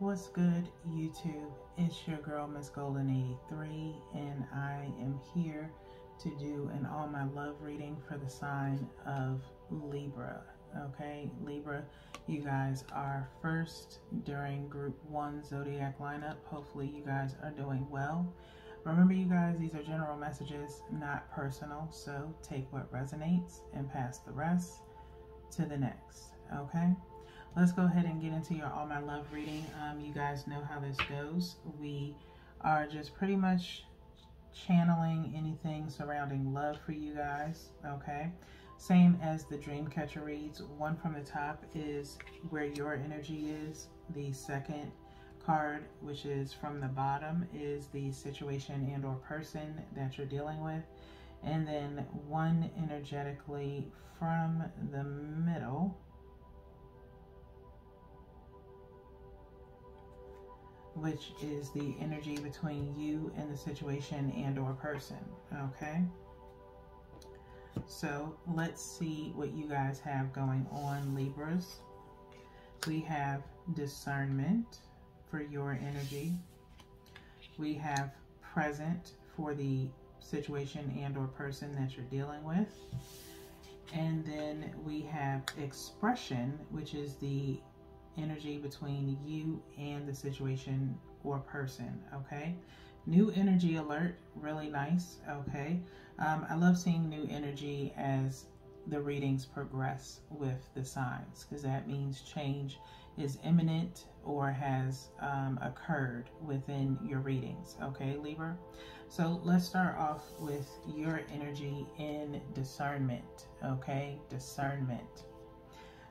What's good, YouTube? It's your girl, Miss Golden 83, and I am here to do an All My Love reading for the sign of Libra. Okay, Libra, you guys are first during Group 1 Zodiac lineup. Hopefully you guys are doing well. Remember, you guys, these are general messages, not personal, so take what resonates and pass the rest to the next, okay? Let's go ahead and get into your All My Love reading. You guys know how this goes. We are just pretty much channeling anything surrounding love for you guys, okay? Same as the dream catcher reads. One from the top is where your energy is. The second card, which is from the bottom, is the situation and or person that you're dealing with. And then one energetically from the middle, which is the energy between you and the situation and or person, okay? So let's see what you guys have going on, Libras. We have discernment for your energy. We have present for the situation and or person that you're dealing with. And then we have expression, which is the energy between you and the situation or person, okay? New energy alert, really nice, okay? I love seeing new energy as the readings progress with the signs, because that means change is imminent or has occurred within your readings, okay, Libra? So let's start off with your energy in discernment, okay? Discernment,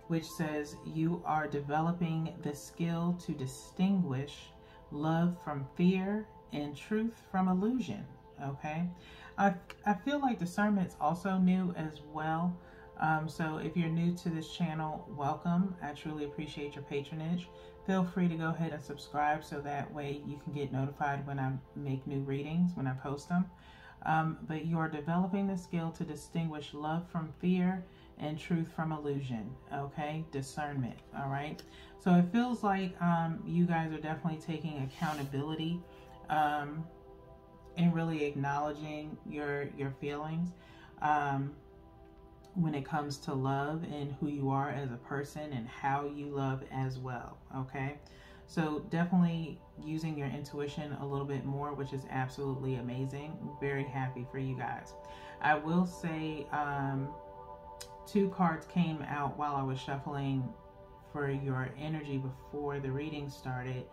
which says you are developing the skill to distinguish love from fear and truth from illusion, okay? I feel like discernment's also new as well. So if you're new to this channel, welcome. I truly appreciate your patronage. Feel free to go ahead and subscribe so that way you can get notified when I make new readings, when I post them. But you're developing the skill to distinguish love from fear and truth from illusion, okay? Discernment, all right? So it feels like you guys are definitely taking accountability and really acknowledging your feelings when it comes to love and who you are as a person and how you love as well, okay? So definitely using your intuition a little bit more, which is absolutely amazing. Very happy for you guys. I will say two cards came out while I was shuffling for your energy before the reading started.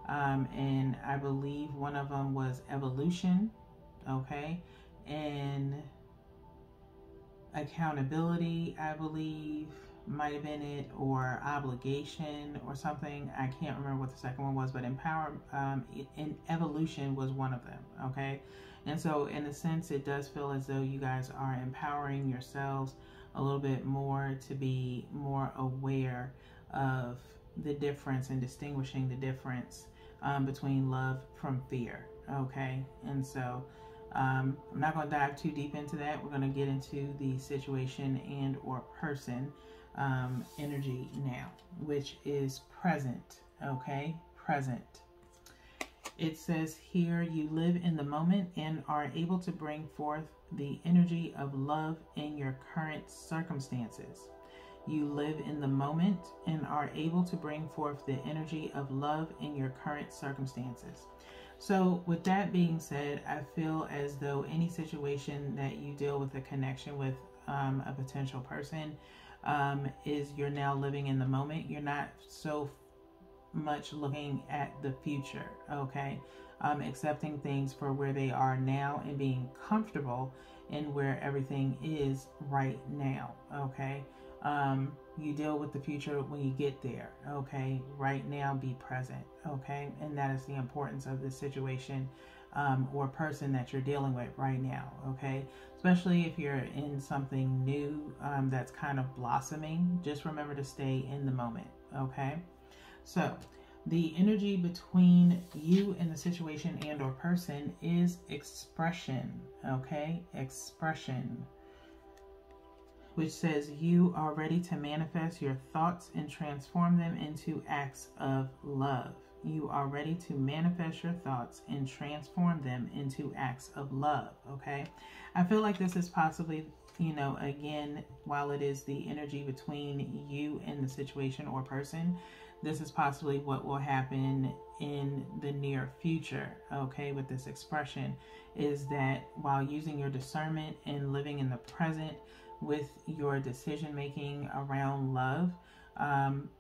And I believe one of them was evolution, okay? And accountability, I believe, might have been it, or obligation or something. I can't remember what the second one was, but empower in evolution was one of them, okay? And so in a sense, it does feel as though you guys are empowering yourselves a little bit more to be more aware of the difference and distinguishing the difference between love from fear, okay? And so I'm not going to dive too deep into that. We're going to get into the situation and or person energy now, which is present, okay? Present. It says here, you live in the moment and are able to bring forth the energy of love in your current circumstances. You live in the moment and are able to bring forth the energy of love in your current circumstances. So with that being said, I feel as though any situation that you deal with a connection with a potential person is you're now living in the moment. You're not so much looking at the future, okay? Accepting things for where they are now and being comfortable in where everything is right now, okay? You deal with the future when you get there, okay? Right now, be present, okay? And that is the importance of this situation or person that you're dealing with right now, okay? Especially if you're in something new that's kind of blossoming, just remember to stay in the moment, okay? So the energy between you and the situation and or person is expression, okay? Expression, which says you are ready to manifest your thoughts and transform them into acts of love, You are ready to manifest your thoughts and transform them into acts of love, okay? I feel like this is possibly, you know, again, while it is the energy between you and the situation or person, this is possibly what will happen in the near future, okay, with this expression, is that while using your discernment and living in the present with your decision making around love,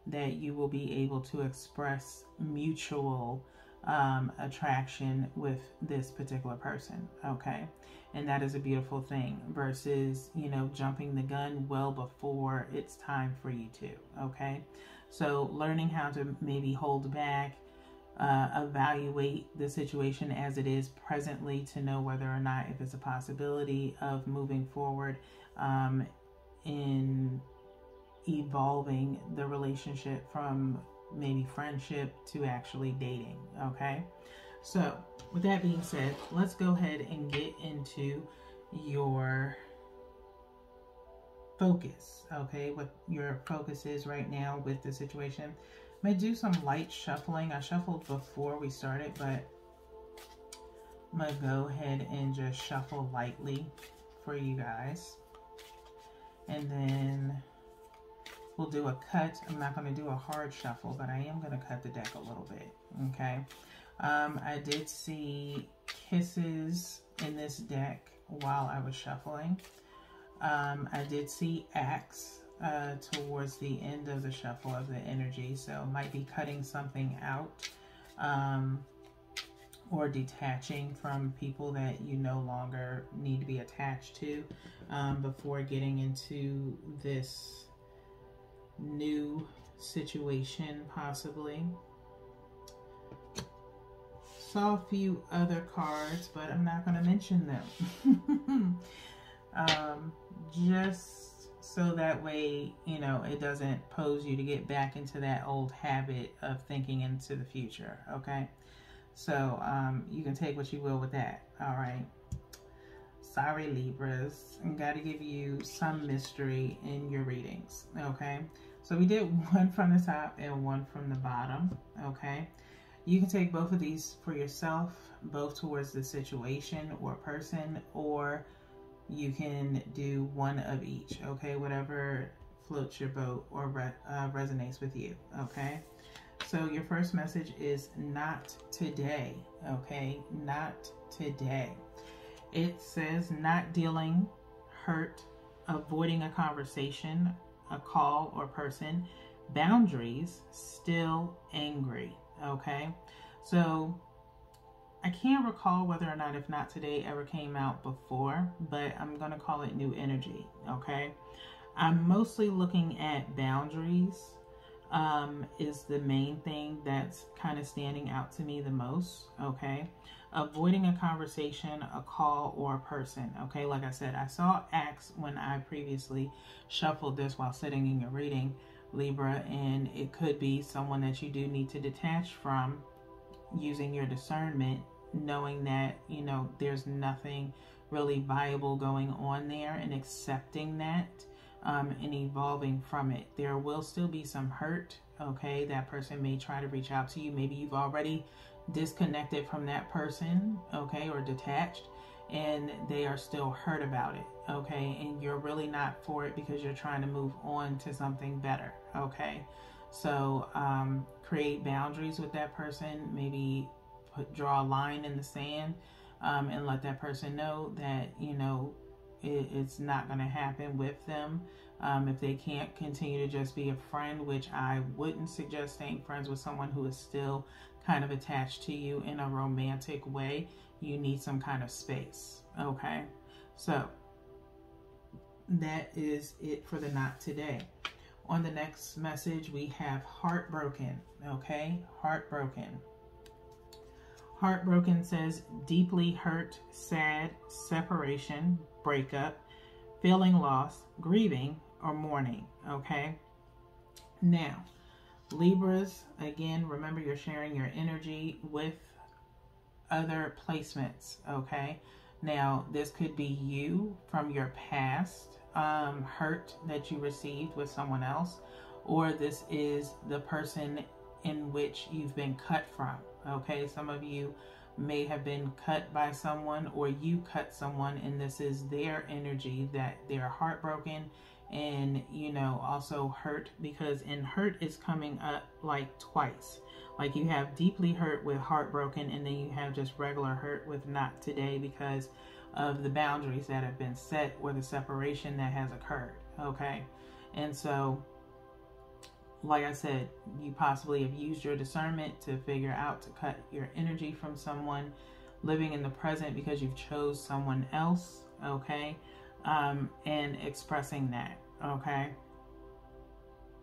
that you will be able to express mutual attraction with this particular person, okay? And that is a beautiful thing versus, you know, jumping the gun well before it's time for you to, okay? So learning how to maybe hold back, evaluate the situation as it is presently to know whether or not if it's a possibility of moving forward in evolving the relationship from maybe friendship to actually dating, okay? So with that being said, let's go ahead and get into your focus, okay? What your focus is right now with the situation. I'm going to do some light shuffling. I shuffled before we started, but I'm going to go ahead and just shuffle lightly for you guys. And then we'll do a cut. I'm not going to do a hard shuffle, but I am going to cut the deck a little bit, okay? I did see kisses in this deck while I was shuffling. I did see acts towards the end of the shuffle of the energy, so might be cutting something out or detaching from people that you no longer need to be attached to before getting into this new situation possibly. Saw a few other cards, but I'm not going to mention them. Just so that way, you know, it doesn't pose you to get back into that old habit of thinking into the future, okay? So you can take what you will with that, all right? Sorry, Libras, I got to give you some mystery in your readings, okay? So we did one from the top and one from the bottom, okay? You can take both of these for yourself, both towards the situation or person, or you can do one of each, okay? Whatever floats your boat or resonates with you, okay? So your first message is not today, okay? Not today. It says not dealing, hurt, avoiding a conversation, a call or person, boundaries, still angry, okay? So I can't recall whether or not if not today ever came out before, but I'm going to call it new energy, okay? I'm mostly looking at boundaries is the main thing that's kind of standing out to me the most, okay? Avoiding a conversation, a call, or a person, okay? Like I said, I saw acts when I previously shuffled this while sitting in your reading, Libra, and it could be someone that you do need to detach from using your discernment, knowing that, you know, there's nothing really viable going on there, and accepting that and evolving from it. There will still be some hurt, okay? That person may try to reach out to you. Maybe you've already disconnected from that person, okay, or detached, and they are still hurt about it, okay? And you're really not for it because you're trying to move on to something better, okay? So create boundaries with that person. Maybe draw a line in the sand and let that person know that, you know, it's not going to happen with them. If they can't continue to just be a friend, which I wouldn't suggest staying friends with someone who is still kind of attached to you in a romantic way, you need some kind of space, okay? So that is it for the not today. On the next message, we have heartbroken, okay? Heartbroken. Heartbroken says deeply hurt, sad, separation, breakup, feeling lost, grieving, or mourning, okay? Now, Libras, again, remember you're sharing your energy with other placements, okay? Now, this could be you from your past hurt that you received with someone else, or this is the person in which you've been cut from. Okay, some of you may have been cut by someone, or you cut someone, and this is their energy that they're heartbroken and, you know, also hurt, because in hurt is coming up like twice. Like you have deeply hurt with heartbroken, and then you have just regular hurt with not today, because of the boundaries that have been set or the separation that has occurred. Okay, and so like I said, you possibly have used your discernment to figure out to cut your energy from someone living in the present because you've chose someone else. Okay, and expressing that. Okay,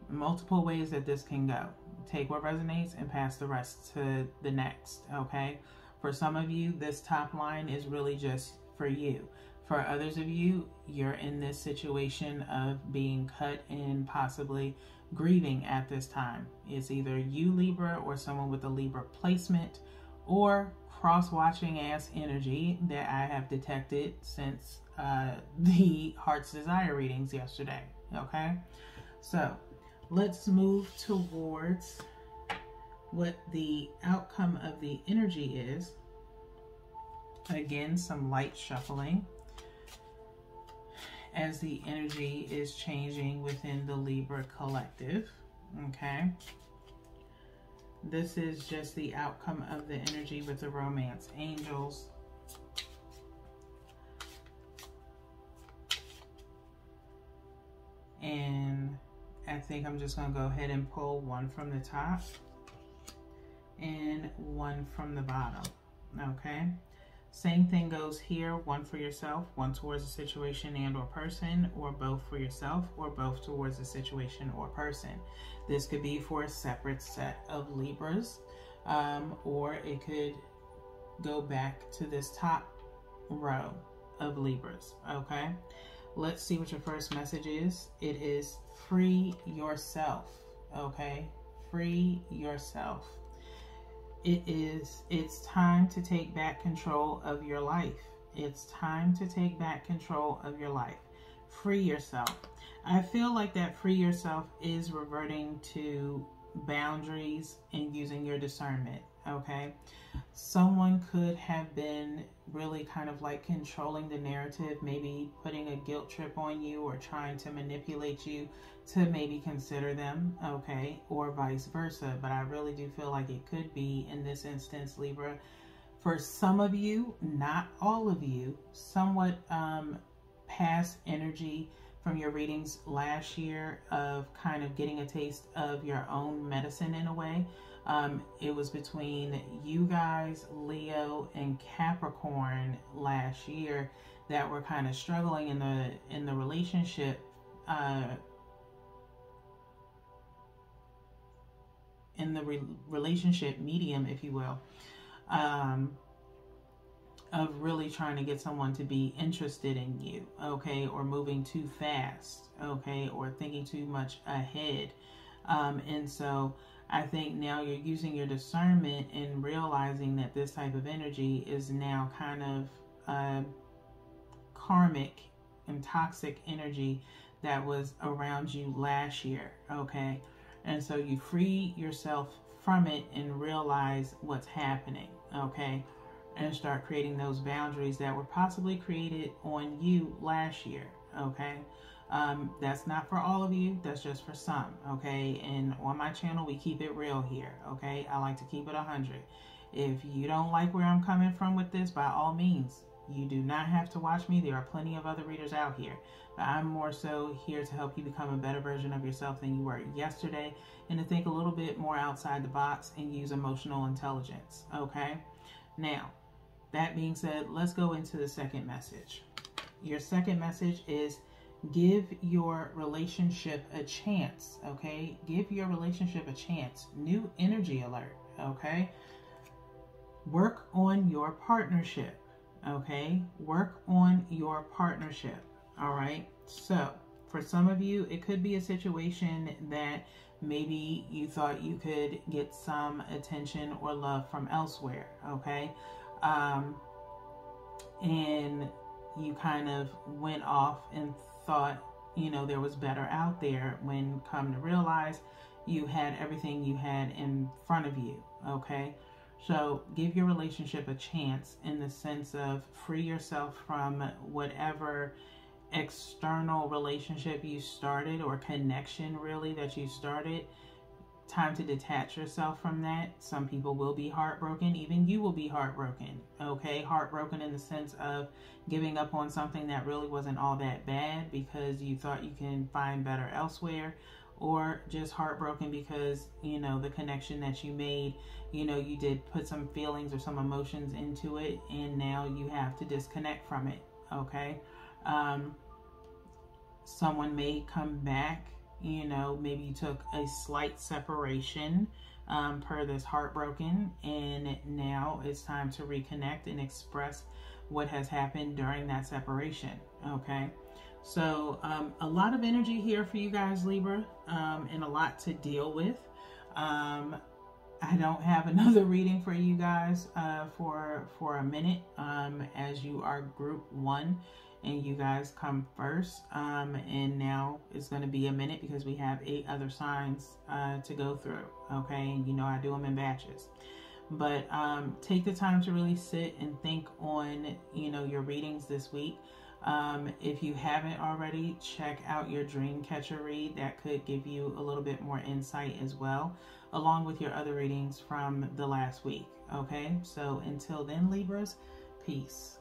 multiple ways that this can go. Take what resonates and pass the rest to the next. Okay, for some of you, this top line is really just for you. For others of you, you're in this situation of being cut and possibly grieving at this time. It's either you, Libra, or someone with a Libra placement, or cross-watching ass energy that I have detected since the Heart's Desire readings yesterday. Okay, so let's move towards what the outcome of the energy is. Again, some light shuffling as the energy is changing within the Libra collective. Okay, this is just the outcome of the energy with the romance angels. And I think I'm just going to go ahead and pull one from the top and one from the bottom. Okay, same thing goes here. One for yourself, one towards a situation and or person, or both for yourself or both towards a situation or person. This could be for a separate set of Libras, or it could go back to this top row of Libras. Okay, let's see what your first message is. It is free yourself. Okay, free yourself. It's time to take back control of your life. It's time to take back control of your life. Free yourself. I feel like that free yourself is reverting to boundaries and using your discernment. Okay, someone could have been really kind of like controlling the narrative, maybe putting a guilt trip on you or trying to manipulate you to maybe consider them. Okay, or vice versa. But I really do feel like it could be, in this instance, Libra, for some of you, not all of you, somewhat past energy from your readings last year of kind of getting a taste of your own medicine in a way. It was between you guys, Leo and Capricorn last year, that were kind of struggling in the relationship, relationship medium, if you will, of really trying to get someone to be interested in you. Okay, or moving too fast. Okay, or thinking too much ahead. And so I think now you're using your discernment and realizing that this type of energy is now kind of karmic and toxic energy that was around you last year. Okay, and so you free yourself from it and realize what's happening. Okay, and start creating those boundaries that were possibly created on you last year. Okay, that's not for all of you, that's just for some. Okay, and on my channel we keep it real here. Okay, I like to keep it 100. If you don't like where I'm coming from with this, by all means, you do not have to watch me. There are plenty of other readers out here, but I'm more so here to help you become a better version of yourself than you were yesterday, and to think a little bit more outside the box and use emotional intelligence. Okay, now that being said, let's go into the second message. Your second message is give your relationship a chance. Okay, give your relationship a chance. New energy alert. Okay, work on your partnership. Okay, work on your partnership. All right, so for some of you, it could be a situation that maybe you thought you could get some attention or love from elsewhere. Okay, and you kind of went off and thought, you know, there was better out there, when come to realize you had everything you had in front of you, okay? So give your relationship a chance in the sense of free yourself from whatever external relationship you started or connection really that you started. Time to detach yourself from that. Some people will be heartbroken. Even you will be heartbroken, okay? Heartbroken in the sense of giving up on something that really wasn't all that bad because you thought you can find better elsewhere, or just heartbroken because, you know, the connection that you made, you know, you did put some feelings or some emotions into it, and now you have to disconnect from it, okay? Someone may come back. You know, maybe you took a slight separation per this heartbroken, and now it's time to reconnect and express what has happened during that separation, okay? So a lot of energy here for you guys, Libra, and a lot to deal with. I don't have another reading for you guys for a minute, as you are group 1. And you guys come first, and now it's going to be a minute because we have 8 other signs to go through, okay? And you know I do them in batches. But take the time to really sit and think on, you know, your readings this week. If you haven't already, check out your dream catcher read. That could give you a little bit more insight as well, along with your other readings from the last week, okay? So until then, Libras, peace.